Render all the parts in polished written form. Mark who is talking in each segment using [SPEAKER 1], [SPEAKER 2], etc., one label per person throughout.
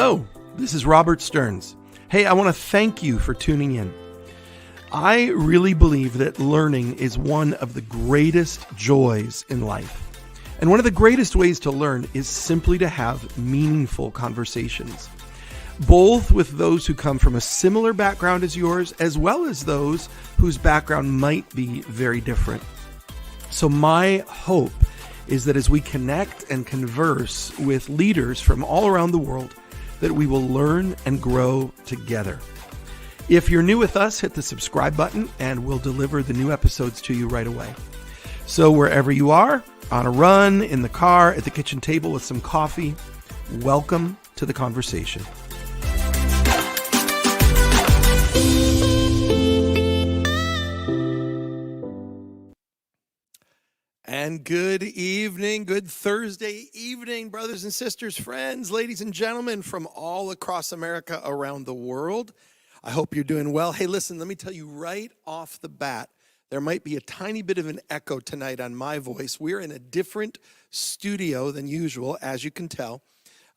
[SPEAKER 1] Hello, this is Robert Stearns. Hey, I want to thank you for tuning in. I really believe that learning is one of the greatest joys in life. And one of the greatest ways to learn is simply to have meaningful conversations, both with those who come from a similar background as yours, as well as those whose background might be very different. So my hope is that as we connect and converse with leaders from all around the world, that we will learn and grow together. If you're new with us, hit the subscribe button and we'll deliver the new episodes to you right away. So wherever you are, on a run, in the car, at the kitchen table with some coffee, welcome to the conversation. And good evening, good Thursday evening, brothers and sisters, friends, ladies and gentlemen from all across America, around the world. I hope you're doing well. Hey, listen, let me tell you right off the bat, there might be a tiny bit of an echo tonight on my voice. We're in a different studio than usual, as you can tell,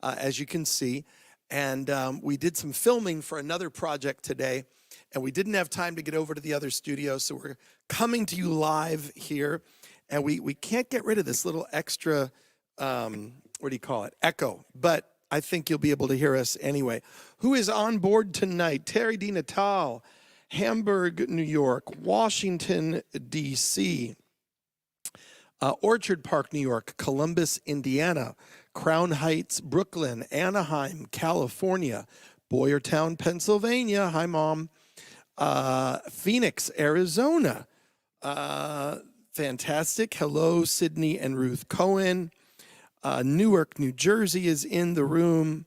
[SPEAKER 1] as you can see. And we did some filming for another project today, and we didn't have time to get over to the other studio, so we're coming to you live here. And we can't get rid of this little extra, echo. But I think you'll be able to hear us anyway. Who is on board tonight? Terry D. Natal, Hamburg, New York, Washington, D.C., Orchard Park, New York, Columbus, Indiana, Crown Heights, Brooklyn, Anaheim, California, Boyertown, Pennsylvania. Hi, Mom. Phoenix, Arizona. Fantastic. Hello, Sydney and Ruth Cohen. Newark, New Jersey is in the room.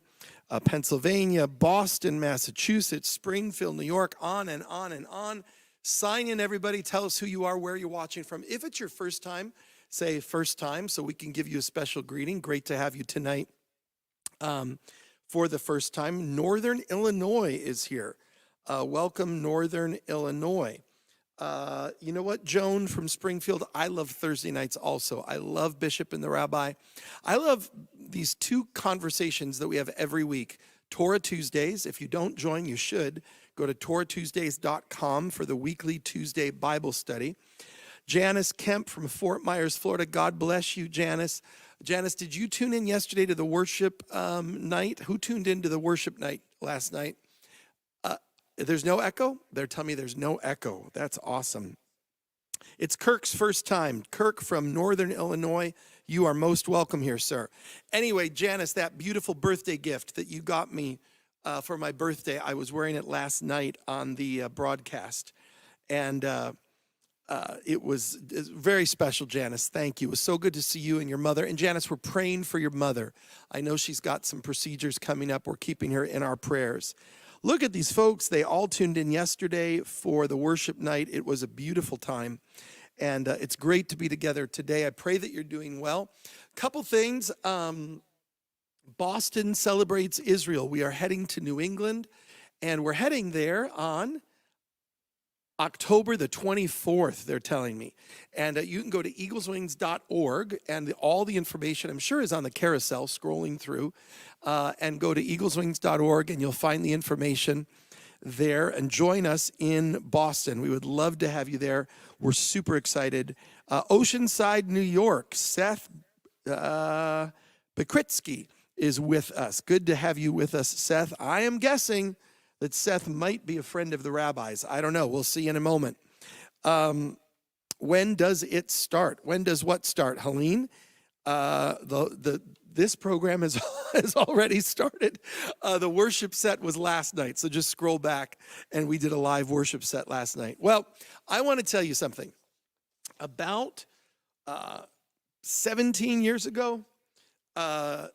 [SPEAKER 1] Pennsylvania, Boston, Massachusetts, Springfield, New York, on and on and on. Sign in, everybody. Tell us who you are, where you're watching from. If it's your first time, say first time so we can give you a special greeting. Great to have you tonight for the first time. Northern Illinois is here. Welcome, Northern Illinois. You know what, Joan from Springfield, I love Thursday nights also. I love Bishop and the Rabbi. I love these two conversations that we have every week. Torah Tuesdays, if you don't join, you should. Go to TorahTuesdays.com for the weekly Tuesday Bible study. Janice Kemp from Fort Myers, Florida. God bless you, Janice. Janice, did you tune in yesterday to the worship night? Who tuned into the worship night last night? There's no echo? They're telling me there's no echo. That's awesome. It's Kirk's first time. Kirk from Northern Illinois, you are most welcome here, sir. Anyway, Janice, that beautiful birthday gift that you got me for my birthday, I was wearing it last night on the broadcast. And it was very special, Janice. Thank you. It was so good to see you and your mother. And Janice, we're praying for your mother. I know she's got some procedures coming up. We're keeping her in our prayers. Look at these folks. They all tuned in yesterday for the worship night. It was a beautiful time, and it's great to be together today. I pray that you're doing well. Couple things. Boston celebrates Israel. We are heading to New England, and we're heading there on October the 24th, they're telling me. And you can go to eagleswings.org, and all the information, I'm sure, is on the carousel scrolling through. And go to eagleswings.org, and you'll find the information there. And join us in Boston. We would love to have you there. We're super excited. Oceanside, New York, Seth Bekritsky is with us. Good to have you with us, Seth. I am guessing that Seth might be a friend of the Rabbi's. I don't know. We'll see in a moment. When does it start? When does what start? Helene? This program has already started. The worship set was last night, so just scroll back, and we did a live worship set last night. Well, I want to tell you something. About 17 years ago, a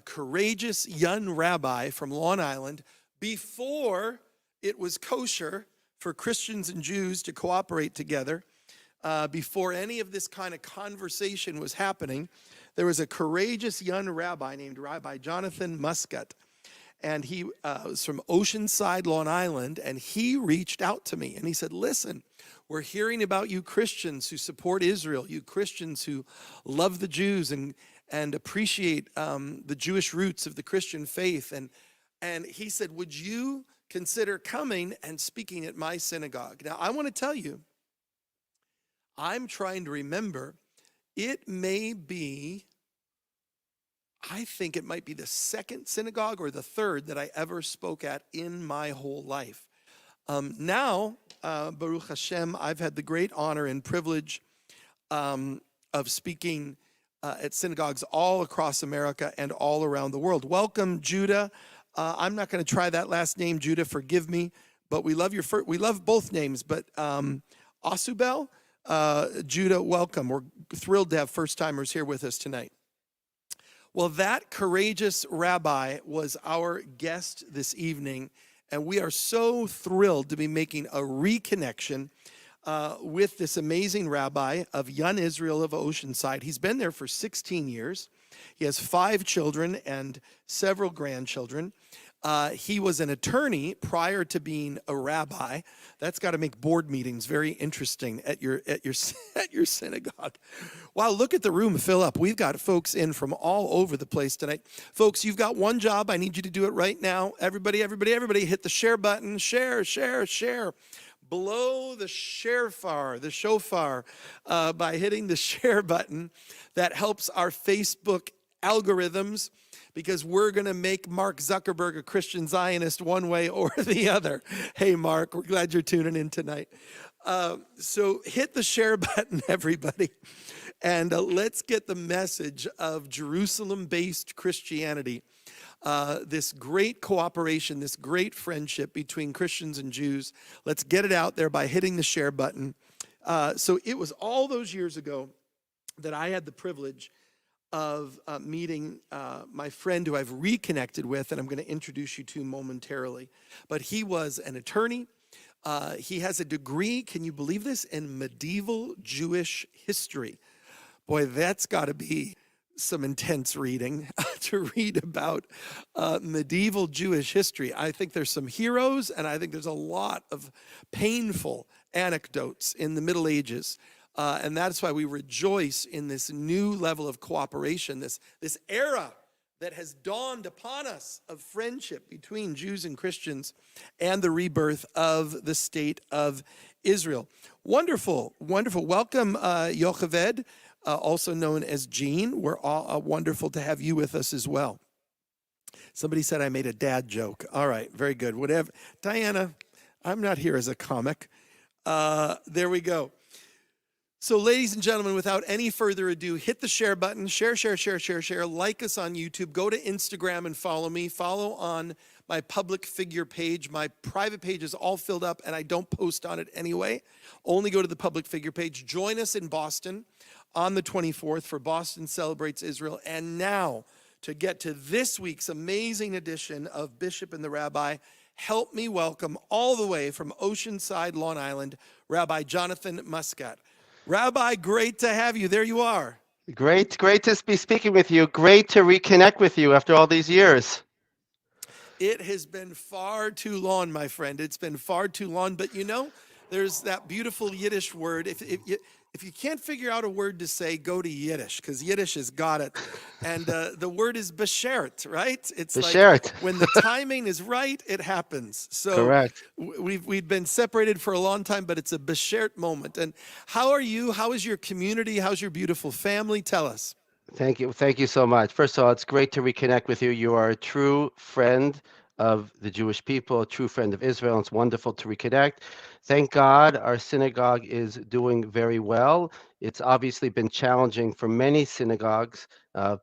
[SPEAKER 1] courageous young rabbi from Long Island, before it was kosher for Christians and Jews to cooperate together, before any of this kind of conversation was happening, there was a courageous young rabbi named Rabbi Jonathan Muskat. And he was from Oceanside, Long Island, and he reached out to me. And he said, listen, we're hearing about you Christians who support Israel, you Christians who love the Jews and appreciate the Jewish roots of the Christian faith. And And he said, would you consider coming and speaking at my synagogue? Now, I want to tell you, I'm trying to remember, it may be, I think it might be the second synagogue or the third that I ever spoke at in my whole life. Now, Baruch Hashem, I've had the great honor and privilege of speaking at synagogues all across America and all around the world. Welcome, Judah. I'm not going to try that last name, Judah. Forgive me, but we love we love both names. But Asubel, Judah, welcome. We're thrilled to have first timers here with us tonight. Well, that courageous rabbi was our guest this evening, and we are so thrilled to be making a reconnection with this amazing rabbi of Young Israel of Oceanside. He's been there for 16 years. He has 5 children and several grandchildren. He was an attorney prior to being a rabbi. That's got to make board meetings very interesting at your synagogue. Wow, look at the room fill up. We've got folks in from all over the place tonight. Folks, you've got one job. I need you to do it right now. Everybody, hit the share button. Share. Blow the shofar by hitting the share button. That helps our Facebook algorithms, because we're going to make Mark Zuckerberg a Christian Zionist one way or the other. Hey, Mark, we're glad you're tuning in tonight. So hit the share button, everybody, and let's get the message of Jerusalem-based Christianity, this great cooperation, this great friendship between Christians and Jews. Let's get it out there by hitting the share button. So it was all those years ago that I had the privilege of meeting my friend who I've reconnected with, and I'm going to introduce you to momentarily. But he was an attorney. He has a degree, can you believe this, in medieval Jewish history. Boy, that's got to be some intense reading to read about medieval Jewish history. I think there's some heroes, and I think there's a lot of painful anecdotes in the Middle Ages. And that's why we rejoice in this new level of cooperation, this era that has dawned upon us of friendship between Jews and Christians and the rebirth of the state of Israel. Wonderful, wonderful. Welcome, Yocheved, also known as Gene. We're all wonderful to have you with us as well. Somebody said I made a dad joke. All right, very good. Whatever. Diana, I'm not here as a comic. There we go. So, ladies and gentlemen, without any further ado, hit the share button, share, like us on YouTube, go to Instagram and follow me, follow on my public figure page. My private page is all filled up and I don't post on it anyway. Only go to the public figure page. Join us in Boston on the 24th for Boston Celebrates Israel. And now, to get to this week's amazing edition of Bishop and the Rabbi, help me welcome all the way from Oceanside, Long Island, Rabbi Jonathan Muskat. Rabbi, great to have you. There you are.
[SPEAKER 2] Great to be speaking with you. Great to reconnect with you after all these years.
[SPEAKER 1] It has been far too long, my friend. It's been far too long. But you know, there's that beautiful Yiddish word. If you can't figure out a word to say, go to Yiddish, because Yiddish has got it. And the word is beshert, right? It's
[SPEAKER 2] beshert.
[SPEAKER 1] Like when the timing is right, it happens. So
[SPEAKER 2] correct.
[SPEAKER 1] We've been separated for a long time, but it's a beshert moment. And how are you? How is your community? How's your beautiful family? Tell us.
[SPEAKER 2] Thank you so much. First of all, it's great to reconnect with you. You are a true friend of the Jewish people, a true friend of Israel. It's wonderful to reconnect. Thank God our synagogue is doing very well. It's obviously been challenging for many synagogues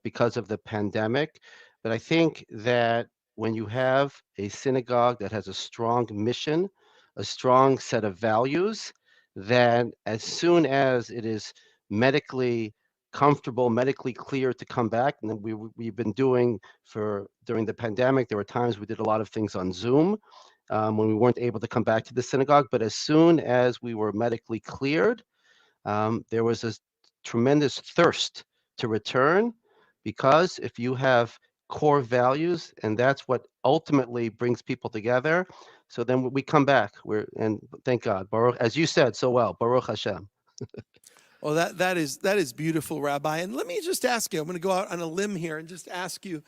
[SPEAKER 2] because of the pandemic. But I think that when you have a synagogue that has a strong mission, a strong set of values, that as soon as it is medically comfortable, medically clear to come back. And then we've been doing during the pandemic, there were times we did a lot of things on Zoom when we weren't able to come back to the synagogue. But as soon as we were medically cleared, there was a tremendous thirst to return, because if you have core values, and that's what ultimately brings people together, so then we come back. And thank God, Baruch, as you said so well, Baruch Hashem.
[SPEAKER 1] Well, that is beautiful, Rabbi. And let me just ask you, I'm going to go out on a limb here and just ask you,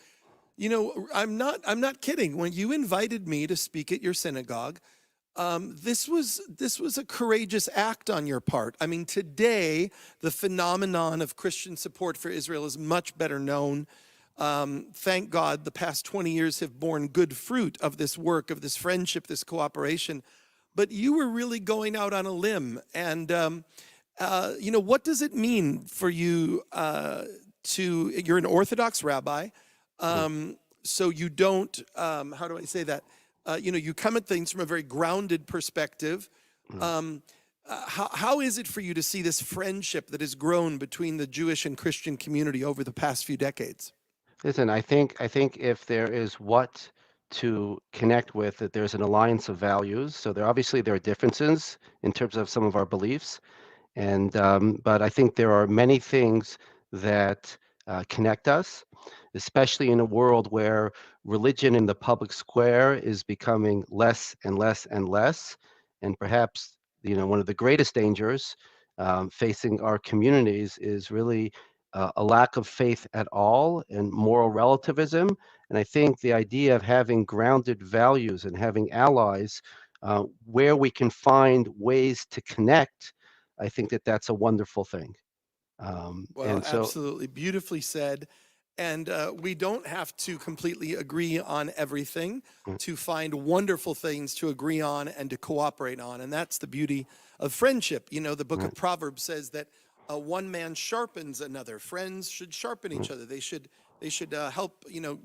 [SPEAKER 1] I'm not kidding. When you invited me to speak at your synagogue, this was a courageous act on your part. I mean, today the phenomenon of Christian support for Israel is much better known. Thank God, the past 20 years have borne good fruit of this work, of this friendship, this cooperation. But you were really going out on a limb, and what does it mean for you you're an Orthodox rabbi,
[SPEAKER 2] Mm,
[SPEAKER 1] so you don't, how do I say that? You come at things from a very grounded perspective.
[SPEAKER 2] mm.
[SPEAKER 1] How is it for you to see this friendship that has grown between the Jewish and Christian community over the past few decades?
[SPEAKER 2] Listen, I think if there is what to connect with, that there's an alliance of values. So there are differences in terms of some of our beliefs, and but I think there are many things that connect us, especially in a world where religion in the public square is becoming less and less and less, and perhaps one of the greatest dangers facing our communities is really a lack of faith at all and moral relativism. And I think the idea of having grounded values and having allies where we can find ways to connect, I think that that's a wonderful thing.
[SPEAKER 1] Well,
[SPEAKER 2] And so,
[SPEAKER 1] absolutely. Beautifully said. And we don't have to completely agree on everything
[SPEAKER 2] mm,
[SPEAKER 1] to find wonderful things to agree on and to cooperate on. And that's the beauty of friendship. The book
[SPEAKER 2] mm,
[SPEAKER 1] of Proverbs says that one man sharpens another. Friends should sharpen
[SPEAKER 2] mm,
[SPEAKER 1] each other. They should help,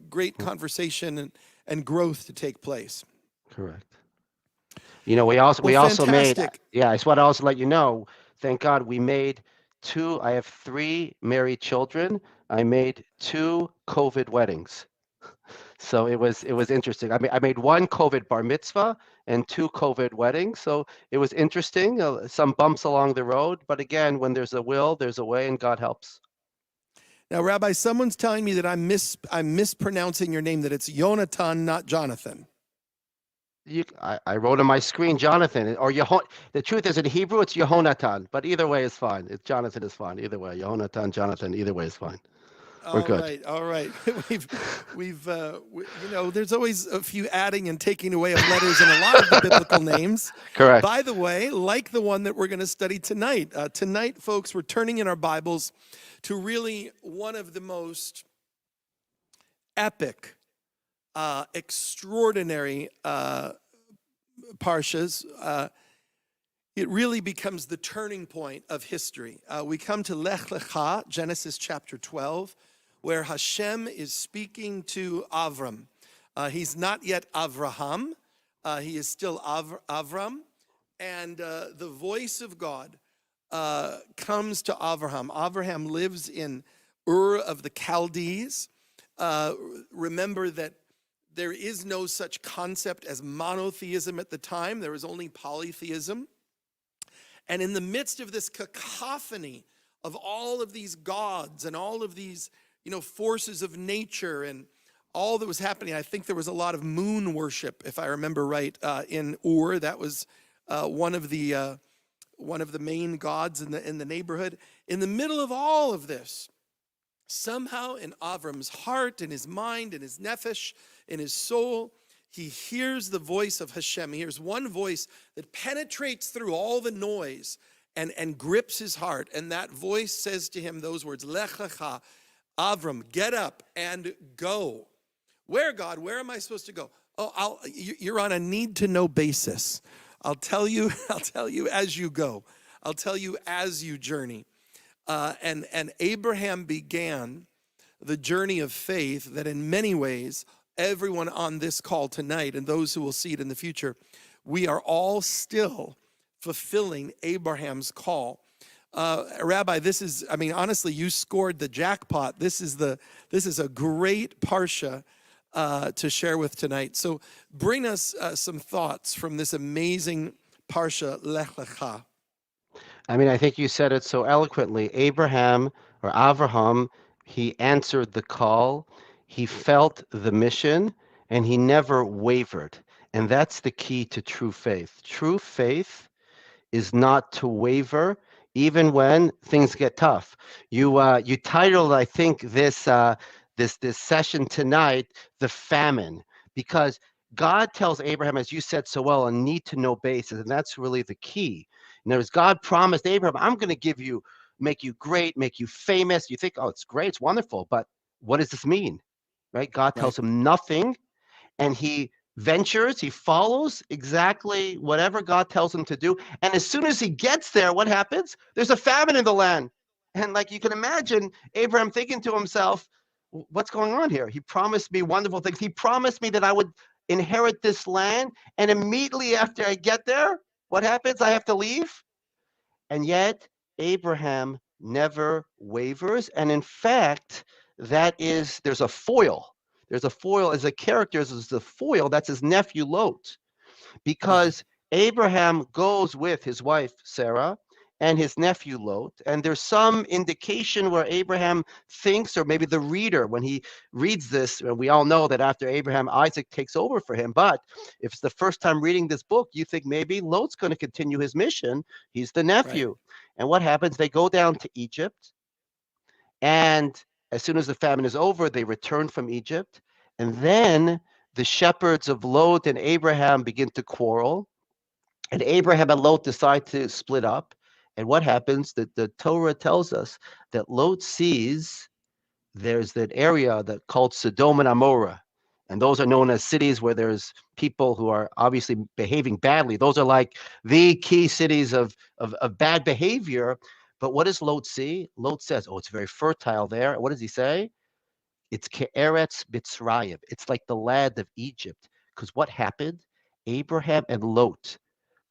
[SPEAKER 1] great
[SPEAKER 2] mm,
[SPEAKER 1] conversation and growth to take place.
[SPEAKER 2] correct. We
[SPEAKER 1] Well,
[SPEAKER 2] also made,
[SPEAKER 1] fantastic.
[SPEAKER 2] yeah, I just want to also let you know, thank God we made two, I have three married children. I made two COVID weddings. So it was interesting. I made one COVID bar mitzvah and two COVID weddings. So it was interesting. Some bumps along the road, but again, when there's a will, there's a way, and God helps.
[SPEAKER 1] Now, Rabbi, someone's telling me that I'm mispronouncing your name, that it's Yonatan, not Jonathan.
[SPEAKER 2] I wrote on my screen Jonathan or Yehon. The truth is, in Hebrew, it's Yehonatan, but either way is fine. It's Jonathan is fine. Either way, Yehonatan, Jonathan, either way is fine. We're
[SPEAKER 1] All
[SPEAKER 2] good.
[SPEAKER 1] right, all right. There's always a few adding and taking away of letters in a lot of the biblical names.
[SPEAKER 2] Correct.
[SPEAKER 1] By the way, like the one that we're going to study tonight. Tonight, folks, we're turning in our Bibles to really one of the most epic, extraordinary parshas. It really becomes the turning point of history. We come to Lech Lecha, Genesis chapter 12, where Hashem is speaking to Avram. He's not yet Avraham. He is still Avram. And the voice of God comes to Avraham. Avraham lives in Ur of the Chaldees. Remember that there is no such concept as monotheism at the time. There was only polytheism. And in the midst of this cacophony of all of these gods and all of these, forces of nature and all that was happening, I think there was a lot of moon worship, if I remember right, in Ur. That was one of the main gods in the neighborhood. In the middle of all of this, somehow in Avram's heart, in his mind, in his nefesh, in his soul, he hears the voice of Hashem. He hears one voice that penetrates through all the noise and grips his heart. And that voice says to him those words, Lech lecha, Avram, get up and go. Where, God? Where am I supposed to go? Oh, you're on a need-to-know basis. I'll tell you as you go. I'll tell you as you journey. And Abraham began the journey of faith that in many ways, everyone on this call tonight and those who will see it in the future, we are all still fulfilling Abraham's call. Rabbi, honestly, you scored the jackpot. This is a great parsha to share with tonight. So bring us some thoughts from this amazing parsha, Lech Lecha.
[SPEAKER 2] I think you said it so eloquently. Abraham or Avraham, he answered the call, he felt the mission, and he never wavered. And that's the key to true faith. True faith is not to waver even when things get tough. You titled, I think, this session tonight, the famine, because God tells Abraham, as you said so well, a need to know basis, and that's really the key. In other words, God promised Abraham, I'm going to give you, make you great, make you famous. You think, oh, it's great, it's wonderful, but what does this mean? Right? God
[SPEAKER 1] Right.
[SPEAKER 2] tells him nothing, and he ventures, he follows exactly whatever God tells him to do. And as soon as he gets there, what happens? There's a famine in the land. And like you can imagine, Abraham thinking to himself, what's going on here? He promised me wonderful things. He promised me that I would inherit this land. And immediately after I get there, what happens? I have to leave. And yet, Abraham never wavers. And in fact, there's a foil. There's a foil as a character, as the foil, that's his nephew Lot,
[SPEAKER 1] Yeah.
[SPEAKER 2] because Abraham goes with his wife Sarah and his nephew Lot, and there's some indication where Abraham thinks, or maybe the reader, when he reads this, we all know that after Abraham, Isaac takes over for him. But if it's the first time reading this book, you think maybe Lot's going to continue his mission. He's the
[SPEAKER 1] Right.
[SPEAKER 2] nephew. And what happens? They go down to Egypt, and as soon as the famine is over, they return from Egypt. And then the shepherds of Lot and Abraham begin to quarrel. And Abraham and Lot decide to split up. And what happens? The Torah tells us that Lot sees there's that area that called Sodom and Amorah. And those are known as cities where there's people who are obviously behaving badly. Those are like the key cities of bad behavior. But what does Lot see? Lot says, oh, it's very fertile there. What does he say? It's Ke'eretz Mitzrayim. It's like the land of Egypt. Because what happened? Abraham and Lot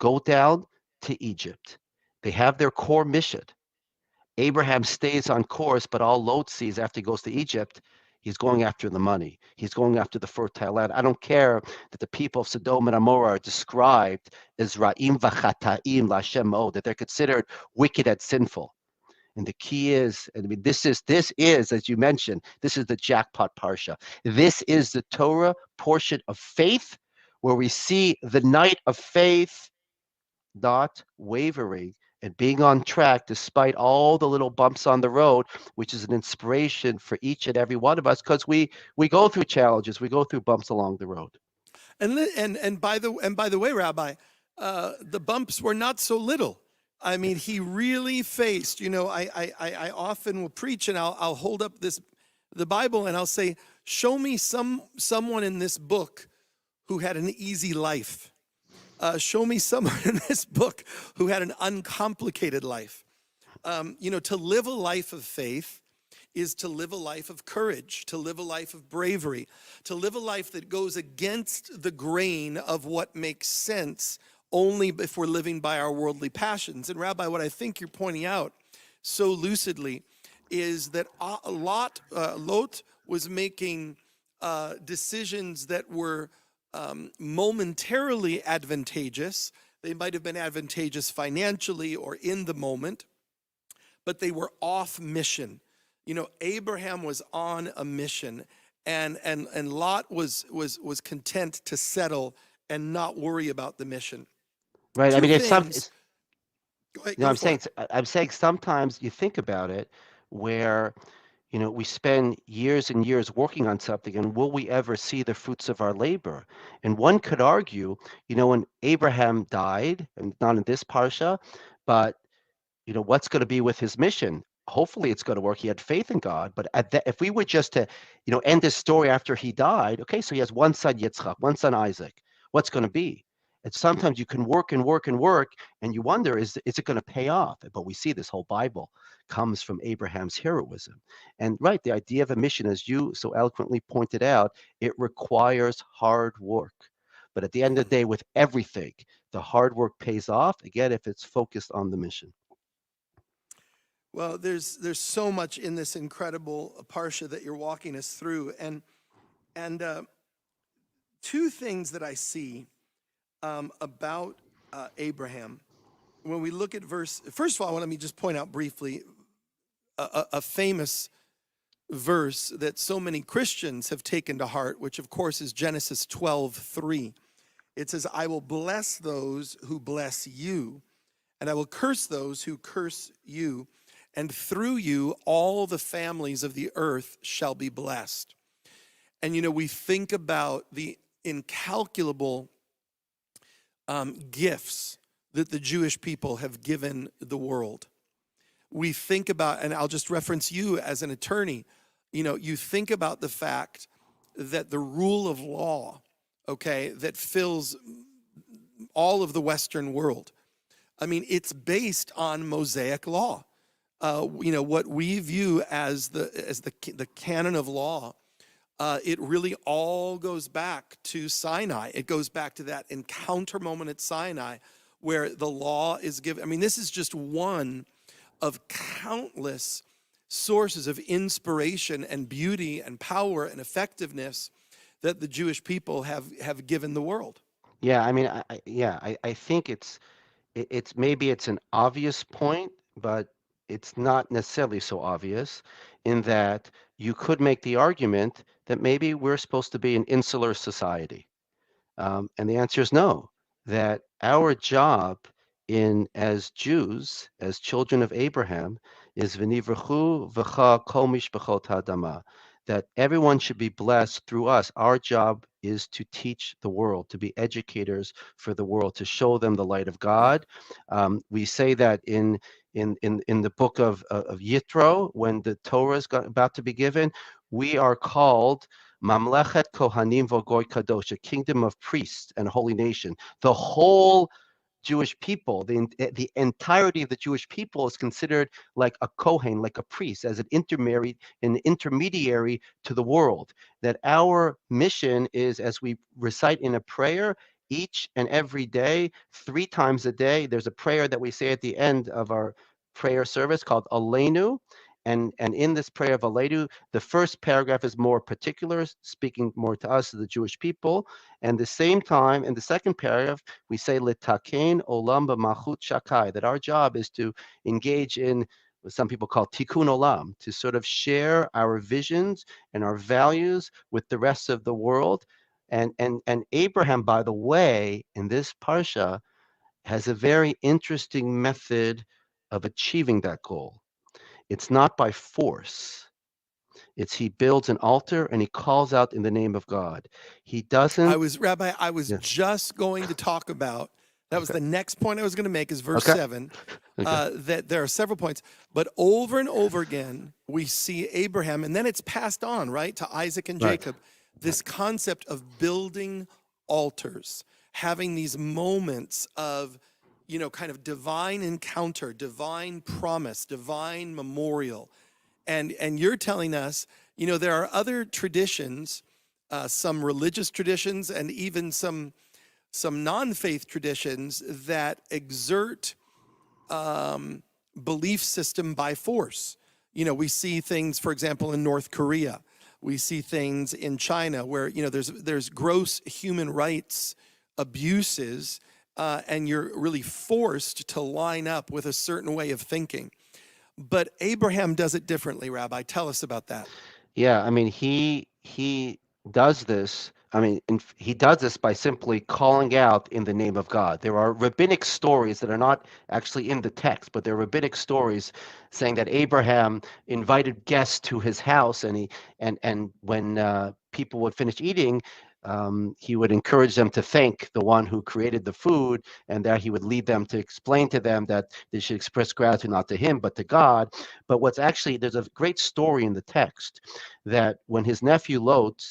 [SPEAKER 2] go down to Egypt. They have their core mission. Abraham stays on course, but all Lot sees after he goes to Egypt, he's going after the money. He's going after the fertile land. I don't care that the people of Sodom and Amorah are described as Ra'im v'chata'im l'Hashem Od, that they're considered wicked and sinful. And the key is, I mean, this is, as you mentioned, this is the jackpot parsha. This is the Torah portion of faith, where we see the knight of faith not wavering and being on track despite all the little bumps on the road, which is an inspiration for each and every one of us, because we go through challenges, we go through bumps along the road.
[SPEAKER 1] And by the way, Rabbi, the bumps were not so little. I mean, he really faced. You know, I often will preach, and I'll hold up the Bible, and I'll say, show me someone in this book who had an easy life. Show me someone in this book who had an uncomplicated life. You know, to live a life of faith is to live a life of courage, to live a life of bravery, to live a life that goes against the grain of what makes sense only if we're living by our worldly passions. And Rabbi, what I think you're pointing out so lucidly is that Lot was making decisions that were momentarily advantageous. They might have been advantageous financially or in the moment, but they were off mission. You know, Abraham was on a mission, and Lot was content to settle and not worry about the mission.
[SPEAKER 2] Right. I
[SPEAKER 1] Two
[SPEAKER 2] mean,
[SPEAKER 1] things. Go ahead, go for it.
[SPEAKER 2] I'm saying sometimes you think about it, where we spend years and years working on something, and will we ever see the fruits of our labor? And one could argue, when Abraham died, and not in this parsha, but what's going to be with his mission? Hopefully it's going to work. He had faith in God. But if we were just to, end his story after he died, okay, so he has one son, Yitzchak, one son, Isaac. What's going to be? And sometimes you can work and work and work, and you wonder, is it going to pay off? But we see this whole Bible comes from Abraham's heroism. And right, the idea of a mission, as you so eloquently pointed out, it requires hard work. But at the end of the day, with everything, the hard work pays off, again, if it's focused on the mission.
[SPEAKER 1] Well, there's so much in this incredible parsha that you're walking us through, and two things that I see about Abraham. When we look at first of all, let me just point out briefly a famous verse that so many Christians have taken to heart, which of course is Genesis 12:3. It says, "I will bless those who bless you, and I will curse those who curse you." and through you all the families of the earth shall be blessed. And we think about the incalculable gifts that the Jewish people have given the world. We think about, and I'll just reference you as an attorney, you think about the fact that the rule of law, okay, that fills all of the Western world, I mean, it's based on Mosaic law. What we view as the canon of law, it really all goes back to Sinai. It goes back to that encounter moment at Sinai where the law is given. I mean, this is just one of countless sources of inspiration and beauty and power and effectiveness that the Jewish people have given the world.
[SPEAKER 2] Yeah, I mean, I think it's maybe it's an obvious point, but it's not necessarily so obvious in that you could make the argument that maybe we're supposed to be an insular society. And the answer is no, that our job in as Jews, as children of Abraham, is v'nivrachu v'cha kol mishpachot hadama, that everyone should be blessed through us. Our job is to teach the world, to be educators for the world, to show them the light of God. We say that in the book of Yitro, when the Torah is about to be given, we are called Mamlechet Kohanim Vogoy Kadosh, a kingdom of priests and holy nation. The whole Jewish people, the entirety of the Jewish people is considered like a Kohen, like a priest, as an intermediary to the world. That our mission is, as we recite in a prayer, each and every day, 3 times a day, there's a prayer that we say at the end of our prayer service called Aleinu. And in this prayer of Aleinu, the first paragraph is more particular, speaking more to us, the Jewish people. And the same time, in the second paragraph, we say litaken olam b'malchut shakai, that our job is to engage in what some people call tikkun olam, to sort of share our visions and our values with the rest of the world. And Abraham, by the way, in this parsha, has a very interesting method of achieving that goal. It's not by force. It's he builds an altar and he calls out in the name of God. He doesn't.
[SPEAKER 1] Rabbi, I was
[SPEAKER 2] Yeah.
[SPEAKER 1] just going to talk about, that was
[SPEAKER 2] Okay.
[SPEAKER 1] the next point I was going to make is verse
[SPEAKER 2] Okay.
[SPEAKER 1] 7,
[SPEAKER 2] Okay.
[SPEAKER 1] that there are several points, but over and over again, we see Abraham, and then it's passed on, right, to Isaac and
[SPEAKER 2] Right.
[SPEAKER 1] Jacob,
[SPEAKER 2] Right.
[SPEAKER 1] this concept of building altars, having these moments of, kind of divine encounter, divine promise, divine memorial. And you're telling us, there are other traditions, some religious traditions, and even some non-faith traditions that exert belief system by force. We see things, for example, in North Korea. We see things in China where there's gross human rights abuses, and you're really forced to line up with a certain way of thinking. But Abraham does it differently, Rabbi. Tell us about that.
[SPEAKER 2] Yeah, I mean, he does this. I mean, he does this by simply calling out in the name of God. There are rabbinic stories that are not actually in the text, but they're rabbinic stories saying that Abraham invited guests to his house, and when people would finish eating, he would encourage them to thank the one who created the food, and that he would lead them to explain to them that they should express gratitude not to him but to God. But what's actually, there's a great story in the text that when his nephew Lot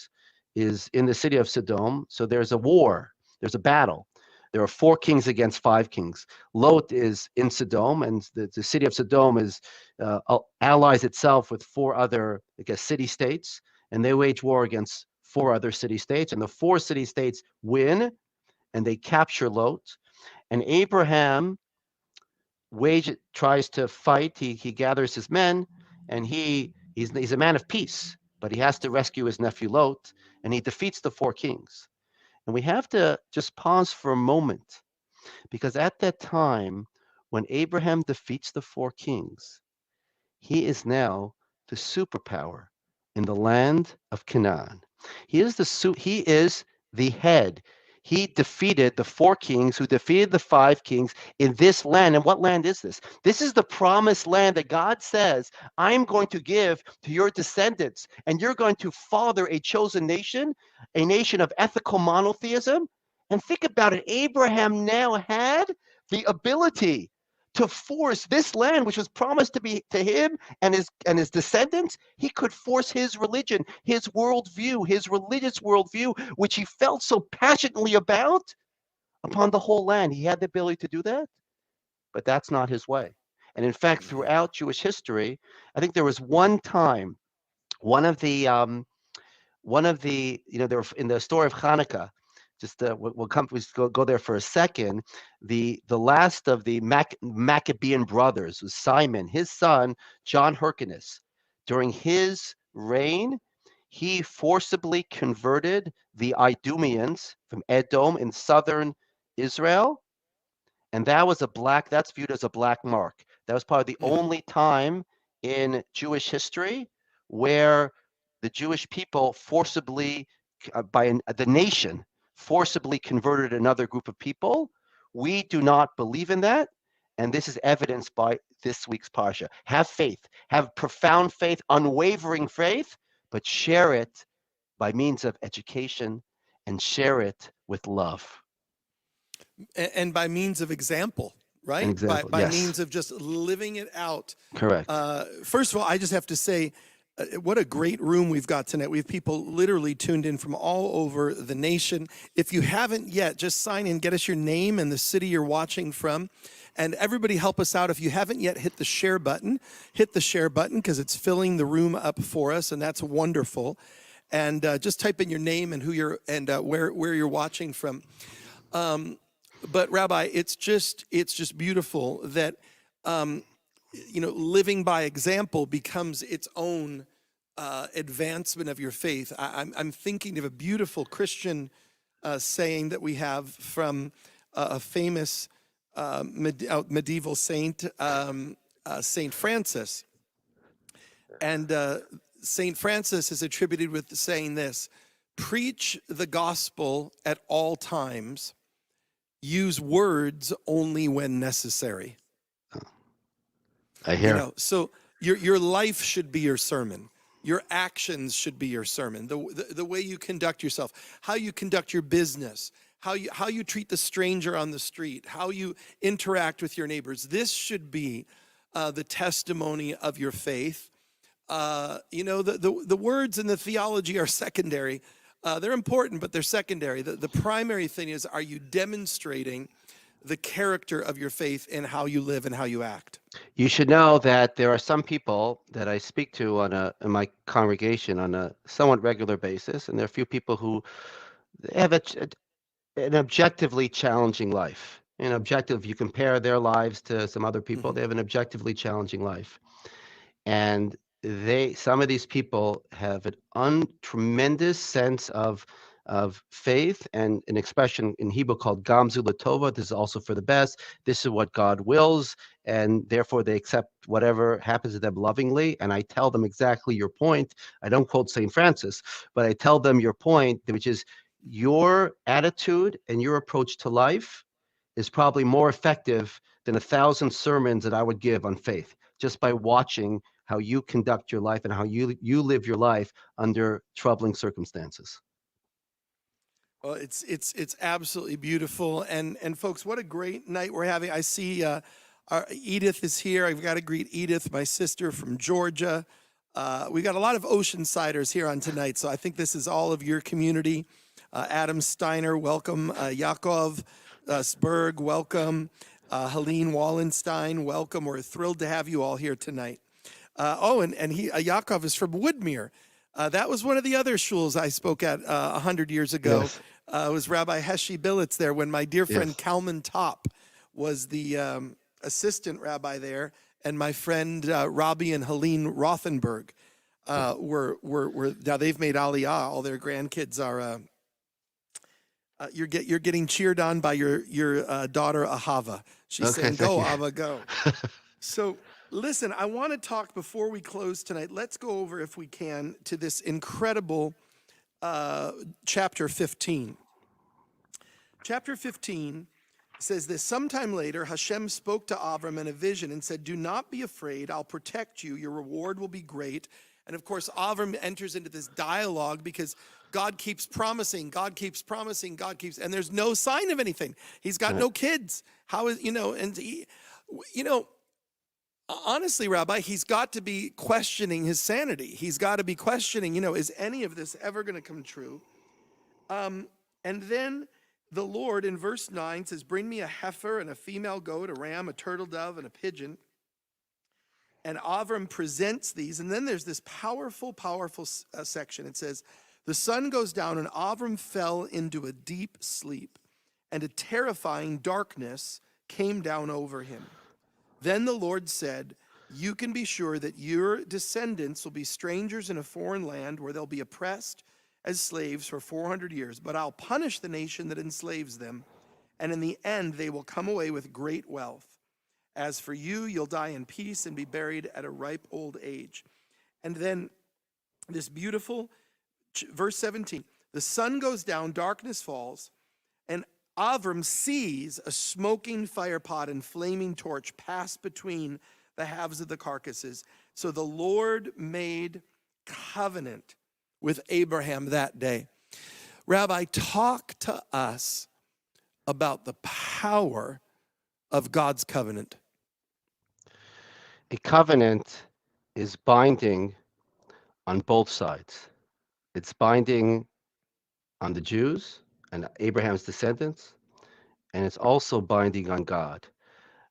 [SPEAKER 2] is in the city of Sodom, so there's a war, there's a battle. There are 4 kings against 5 kings. Lot is in Sodom, and the city of Sodom is allies itself with 4 other, I guess, city states, and they wage war against 4 other city states, and the 4 city states win, and they capture Lot. And Abraham tries to fight. He gathers his men, and he's a man of peace, but he has to rescue his nephew Lot, and he defeats the 4 kings. And we have to just pause for a moment, because at that time, when Abraham defeats the 4 kings, he is now the superpower in the land of Canaan. He is the head. He defeated the 4 kings who defeated the 5 kings in this land. And what land is this? This is the promised land that God says, I'm going to give to your descendants, and you're going to father a nation of ethical monotheism. And think about it. Abraham now had the ability to force this land, which was promised to be to him and his descendants. He could force his religion, his worldview, his religious worldview, which he felt so passionately about, upon the whole land. He had the ability to do that, but that's not his way. And in fact, throughout Jewish history, I think there was one time, one of the there were, in the story of Hanukkah. Just we'll come, go there for a second. The last of the Maccabean brothers was Simon, his son John Hyrcanus. During his reign, he forcibly converted the Idumeans from Edom in southern Israel, and that's viewed as a black mark. That was probably the only time in Jewish history where the Jewish people forcibly, the nation forcibly converted another group of people. We do not believe in that, and this is evidenced by this week's parsha. Have faith, have profound faith, unwavering faith, but share it by means of education and share it with love.
[SPEAKER 1] And by means of example,
[SPEAKER 2] An
[SPEAKER 1] right? By
[SPEAKER 2] example,
[SPEAKER 1] by
[SPEAKER 2] yes,
[SPEAKER 1] means of just living it out.
[SPEAKER 2] correct.
[SPEAKER 1] First of all, I just have to say, what a great room we've got tonight. We have people literally tuned in from all over the nation. If you haven't yet, just sign in, get us your name and the city you're watching from. And everybody help us out. If you haven't yet hit the share button because it's filling the room up for us, and that's wonderful. And just type in your name and where you're watching from. But Rabbi, it's just beautiful that living by example becomes its own advancement of your faith. I'm thinking of a beautiful Christian saying that we have from a famous medieval saint, Saint Francis. And Saint Francis is attributed with saying this: preach the gospel at all times, use words only when necessary.
[SPEAKER 2] I hear.
[SPEAKER 1] So your life should be your sermon. Your actions should be your sermon. The way you conduct yourself, how you conduct your business, how you treat the stranger on the street, how you interact with your neighbors. This should be the testimony of your faith. The words and the theology are secondary. They're important, but they're secondary. The primary thing is, are you demonstrating the character of your faith in how you live and how you act?
[SPEAKER 2] You should know that there are some people that I speak to in my congregation on a somewhat regular basis, and there are a few people who have an objectively challenging life. If you compare their lives to some other people, they have an objectively challenging life. And some of these people have an tremendous sense of faith, and an expression in Hebrew called gamzu latova. This is also for the best. This is what God wills, and therefore they accept whatever happens to them lovingly. And I tell them exactly your point. I don't quote St. Francis, but I tell them your point, which is your attitude and your approach to life is probably more effective than 1,000 sermons that I would give on faith, just by watching how you conduct your life and how you live your life under troubling circumstances.
[SPEAKER 1] Well, it's absolutely beautiful, and folks, what a great night we're having. I see Edith is here. I've got to greet Edith, my sister from Georgia. We got a lot of Oceansiders here on tonight, so I think this is all of your community. Adam Steiner, welcome. Yaakov Sberg, welcome. Helene Wallenstein, welcome. We're thrilled to have you all here tonight. And Yaakov is from Woodmere. That was one of the other shuls I spoke at 100 years ago.
[SPEAKER 2] Yes.
[SPEAKER 1] It was Rabbi Heshi Bilitz there when my dear friend Kalman Top was the assistant rabbi there, and my friend Rabbi and Helene Rothenberg were now they've made Aliyah. All their grandkids are. You're getting cheered on by your daughter Ahava. She's saying, "Go, Abba, go." So. Listen, I want to talk before we close tonight. Let's go over, if we can, to this incredible chapter 15. Chapter 15 says this: sometime later, Hashem spoke to Avram in a vision and said, do not be afraid, I'll protect you, your reward will be great. And of course, Avram enters into this dialogue because God keeps promising, and there's no sign of anything. He's got no kids. How is, and he, honestly, Rabbi, he's got to be questioning his sanity. He's got to be questioning, is any of this ever going to come true? And then the Lord in verse 9 says, bring me a heifer and a female goat, a ram, a turtle dove, and a pigeon. And Avram presents these. And then there's this powerful section. It says, the sun goes down and Avram fell into a deep sleep, and a terrifying darkness came down over him. Then the Lord said, you can be sure that your descendants will be strangers in a foreign land where they'll be oppressed as slaves for 400 years, but I'll punish the nation that enslaves them, and in the end they will come away with great wealth. As for you, you'll die in peace and be buried at a ripe old age. And then this beautiful verse 17, the sun goes down, darkness falls, and Avram sees a smoking fire pot and flaming torch pass between the halves of the carcasses. So the Lord made covenant with Abraham that day. Rabbi, talk to us about the power of God's covenant.
[SPEAKER 2] A covenant is binding on both sides. It's binding on the Jews and Abraham's descendants, and it's also binding on God.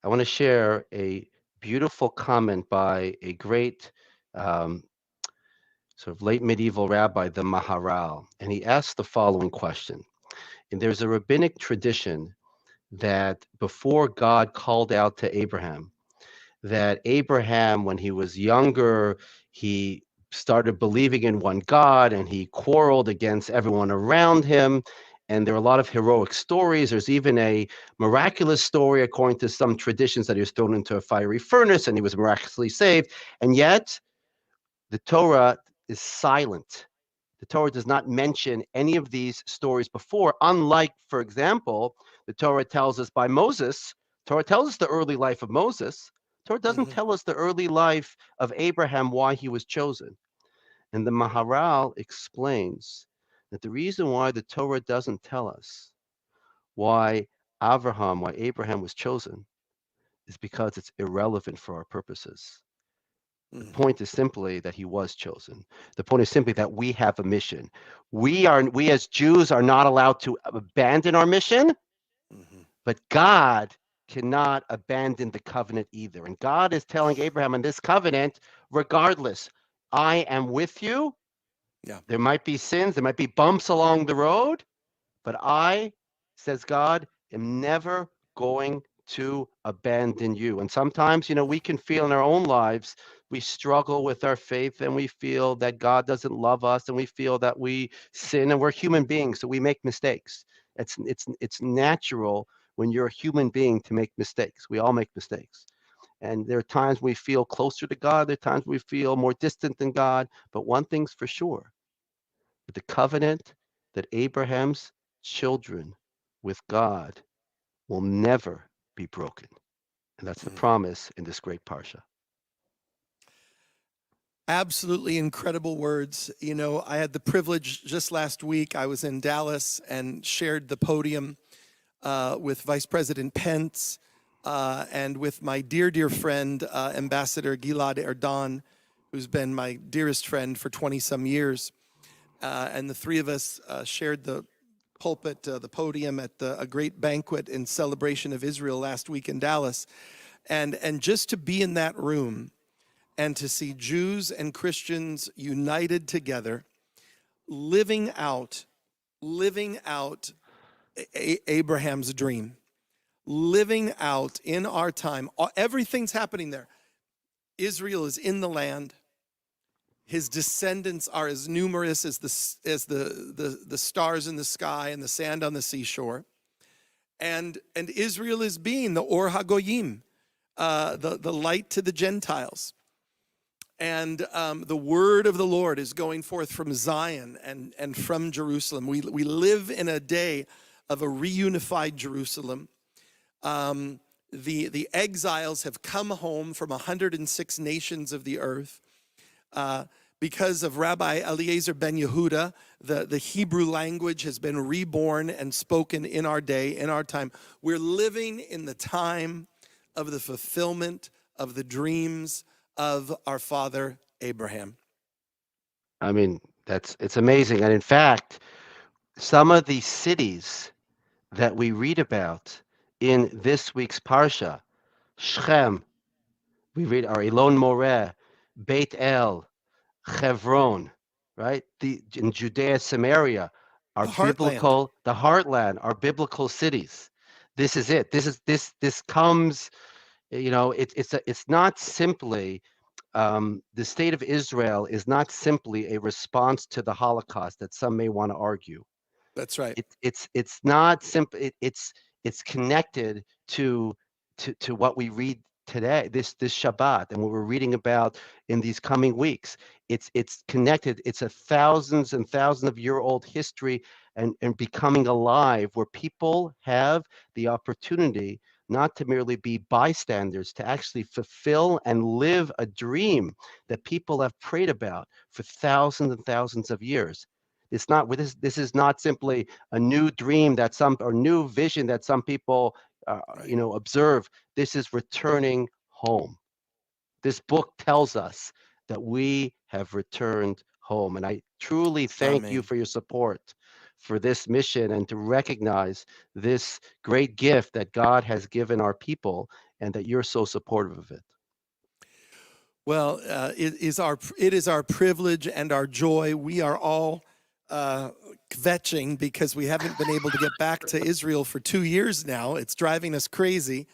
[SPEAKER 2] I want to share a beautiful comment by a great sort of late medieval rabbi, the Maharal, and he asked the following question. And there's a rabbinic tradition that before God called out to Abraham, that Abraham, when he was younger, he started believing in one God and he quarreled against everyone around him. And there are a lot of heroic stories. There's even a miraculous story, according to some traditions, that he was thrown into a fiery furnace and he was miraculously saved. And yet, the Torah is silent. The Torah does not mention any of these stories before, unlike, for example, the Torah tells us by Moses. Torah tells us the early life of Moses. Torah doesn't tell us the early life of Abraham, why he was chosen. And the Maharal explains that the reason why the Torah doesn't tell us why Abraham was chosen, is because it's irrelevant for our purposes. The point is simply that he was chosen. The point is simply that we have a mission. We as Jews are not allowed to abandon our mission, but God cannot abandon the covenant either. And God is telling Abraham in this covenant, regardless, I am with you.
[SPEAKER 1] Yeah.
[SPEAKER 2] There might be sins, there might be bumps along the road, but I, says God, am never going to abandon you. And sometimes, we can feel in our own lives, we struggle with our faith and we feel that God doesn't love us and we feel that we sin, and we're human beings, so we make mistakes. It's natural when you're a human being to make mistakes. We all make mistakes. And there are times we feel closer to God, there are times we feel more distant than God. But one thing's for sure, that the covenant that Abraham's children with God will never be broken. And that's the promise in this great parsha.
[SPEAKER 1] Absolutely incredible words. I had the privilege just last week, I was in Dallas and shared the podium with Vice President Pence and with my dear friend, Ambassador Gilad Erdan, who's been my dearest friend for 20-some years. And the three of us shared the pulpit, the podium at a great banquet in celebration of Israel last week in Dallas. And just to be in that room and to see Jews and Christians united together, living out Abraham's dream, living out in our time. Everything's happening there. Israel is in the land. His descendants are as numerous as the stars in the sky and the sand on the seashore. And Israel is being the Or HaGoyim, the light to the Gentiles. And the word of the Lord is going forth from Zion and from Jerusalem. We live in a day of a reunified Jerusalem. The exiles have come home from 106 nations of the earth. Because of Rabbi Eliezer ben Yehuda, the Hebrew language has been reborn and spoken in our day, in our time. We're living in the time of the fulfillment of the dreams of our father Abraham.
[SPEAKER 2] I mean, it's amazing. And in fact, some of these cities that we read about in this week's Parsha, Shechem, we read, or Elon Moreh, Beit El, Hebron, right? In Judea, Samaria, are
[SPEAKER 1] The heartland.
[SPEAKER 2] the heartland, are biblical cities. This is it. This comes, it's not simply the state of Israel is not simply a response to the Holocaust that some may want to argue.
[SPEAKER 1] That's right.
[SPEAKER 2] It's not simple. It's connected to what we read today, this Shabbat, and what we're reading about in these coming weeks. It's connected. It's a thousands and thousands of year old history and becoming alive, where people have the opportunity not to merely be bystanders, to actually fulfill and live a dream that people have prayed about for thousands and thousands of years. It's not this is not simply a new dream that some or new vision that some people
[SPEAKER 1] Right.
[SPEAKER 2] observe. This is returning home. This book tells us that we have returned home, and I truly thank you
[SPEAKER 1] Amen.
[SPEAKER 2] for your support for this mission and to recognize this great gift that God has given our people and that you're so supportive of it.
[SPEAKER 1] Well, it is our privilege and our joy. We are all kvetching because we haven't been able to get back to Israel for 2 years now. It's driving us crazy.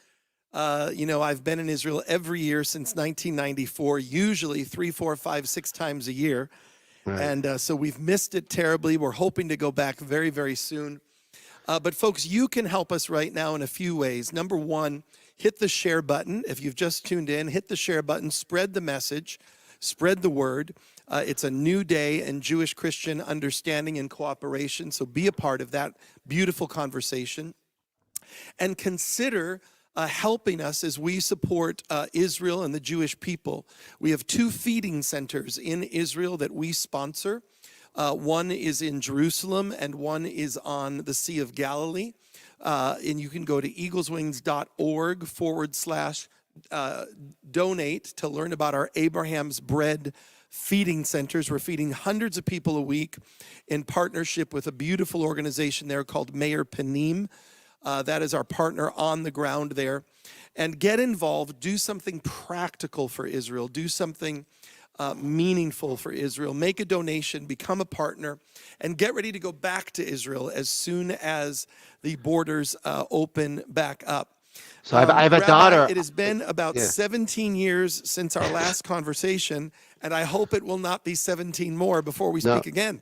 [SPEAKER 1] I've been in Israel every year since 1994, usually 3, 4, 5, 6 times a year.
[SPEAKER 2] Right.
[SPEAKER 1] And so we've missed it terribly. We're hoping to go back very, very soon. But folks, you can help us right now in a few ways. Number one, hit the share button. If you've just tuned in, hit the share button, spread the message, spread the word. It's a new day in Jewish Christian understanding and cooperation. So be a part of that beautiful conversation. And consider helping us as we support Israel and the Jewish people. We have 2 feeding centers in Israel that we sponsor. One is in Jerusalem and one is on the Sea of Galilee. And you can go to eagleswings.org/donate to learn about our Abraham's Bread feeding centers. We're feeding hundreds of people a week in partnership with a beautiful organization there called Meir Panim. That is our partner on the ground there. And get involved. Do something practical for Israel. Do something meaningful for Israel. Make a donation, become a partner, and get ready to go back to Israel as soon as the borders open back up.
[SPEAKER 2] So I have a
[SPEAKER 1] Rabbi,
[SPEAKER 2] daughter.
[SPEAKER 1] it has been about 17 years since our last conversation, and I hope it will not be 17 more before we speak again.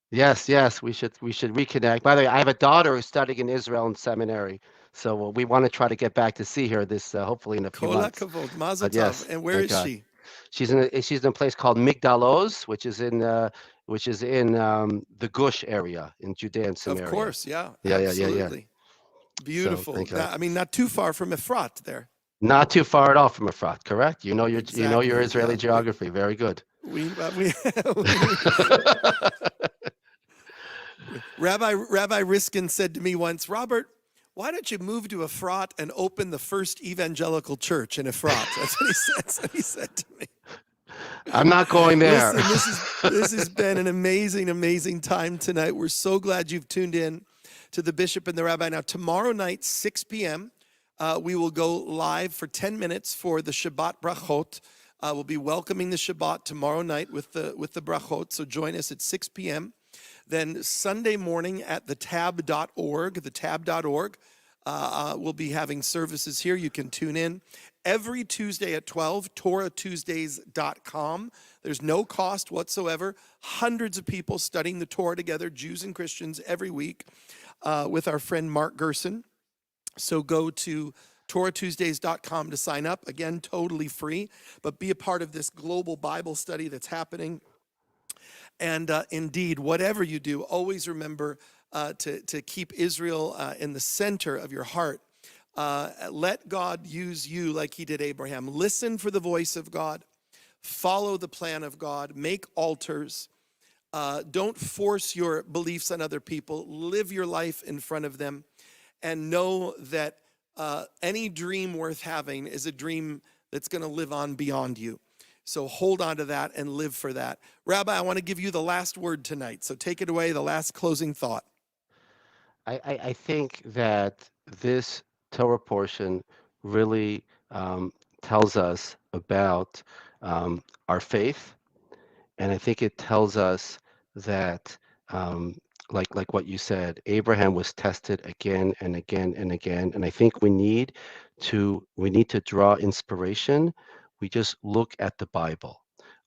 [SPEAKER 2] Yes, we should reconnect. By the way, I have a daughter who's studying in Israel in seminary, so we want to try to get back to see her this hopefully in a few
[SPEAKER 1] Kol
[SPEAKER 2] months.
[SPEAKER 1] hakavod, mazel
[SPEAKER 2] But
[SPEAKER 1] tov.
[SPEAKER 2] yes,
[SPEAKER 1] And where
[SPEAKER 2] thank
[SPEAKER 1] is
[SPEAKER 2] God.
[SPEAKER 1] she?
[SPEAKER 2] She's in a place called Migdalos, which is in the Gush area in Judea and Samaria.
[SPEAKER 1] Of course, yeah,
[SPEAKER 2] Yeah.
[SPEAKER 1] absolutely.
[SPEAKER 2] So
[SPEAKER 1] Beautiful.
[SPEAKER 2] thank God.
[SPEAKER 1] Not too far from Efrat there.
[SPEAKER 2] Not too far at all from Efrat, correct? You know your
[SPEAKER 1] Exactly.
[SPEAKER 2] Israeli
[SPEAKER 1] Yeah.
[SPEAKER 2] geography. Very good.
[SPEAKER 1] Rabbi Riskin said to me once, Robert, why don't you move to Efrat and open the first evangelical church in Efrat? That's what he said to me.
[SPEAKER 2] I'm not going there.
[SPEAKER 1] Listen, this has been an amazing time tonight. We're so glad you've tuned in to the Bishop and the Rabbi. Now, tomorrow night, 6 p.m., we will go live for 10 minutes for the Shabbat brachot. We'll be welcoming the Shabbat tomorrow night with the brachot, so join us at 6 p.m. Then Sunday morning at the tab.org, we'll be having services here. You can tune in. Every Tuesday at 12, TorahTuesdays.com. There's no cost whatsoever. Hundreds of people studying the Torah together, Jews and Christians, every week with our friend Mark Gerson. So go to TorahTuesdays.com to sign up. Again, totally free, but be a part of this global Bible study that's happening. And indeed, whatever you do, always remember to keep Israel in the center of your heart. Let God use you like he did Abraham. Listen for the voice of God. Follow the plan of God. Make altars. Don't force your beliefs on other people. Live your life in front of them. And know that any dream worth having is a dream that's going to live on beyond you. So hold on to that and live for that. Rabbi, I want to give you the last word tonight. So take it away, the last closing thought.
[SPEAKER 2] I think that this Torah portion really tells us about our faith, and I think it tells us that, like what you said, Abraham was tested again and again and again, and I think we need to draw inspiration. We just look at the Bible.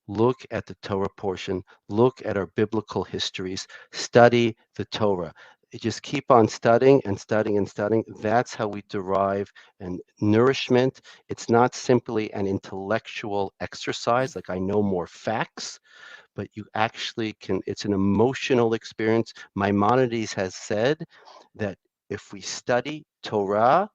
[SPEAKER 2] Look at the Torah portion, look at our biblical histories, study the Torah. Just keep on studying and studying and studying. That's how we derive and nourishment. It's not simply an intellectual exercise, like I know more facts, but you actually can, it's an emotional experience. Maimonides has said that if we study Torah,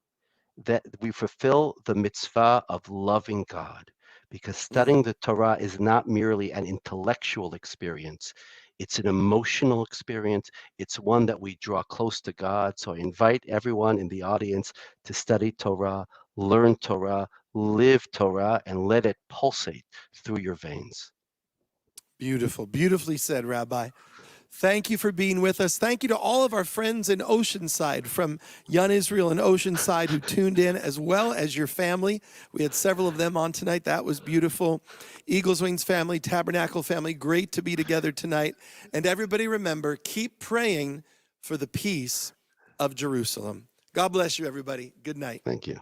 [SPEAKER 2] that we fulfill the mitzvah of loving God, because
[SPEAKER 1] Mm,
[SPEAKER 2] studying the Torah is not merely an intellectual experience. It's an emotional experience. It's one that we draw close to God. So I invite everyone in the audience to study Torah, learn Torah, live Torah, and let it pulsate through your veins.
[SPEAKER 1] beautiful. Beautifully said, Rabbi. Thank you for being with us. Thank you to all of our friends in Oceanside, from Young Israel and Oceanside, who tuned in, as well as your family. We had several of them on tonight. That was beautiful. Eagles Wings family, Tabernacle family, great to be together tonight. And everybody remember, keep praying for the peace of Jerusalem. God bless you, everybody. Good night.
[SPEAKER 2] Thank you.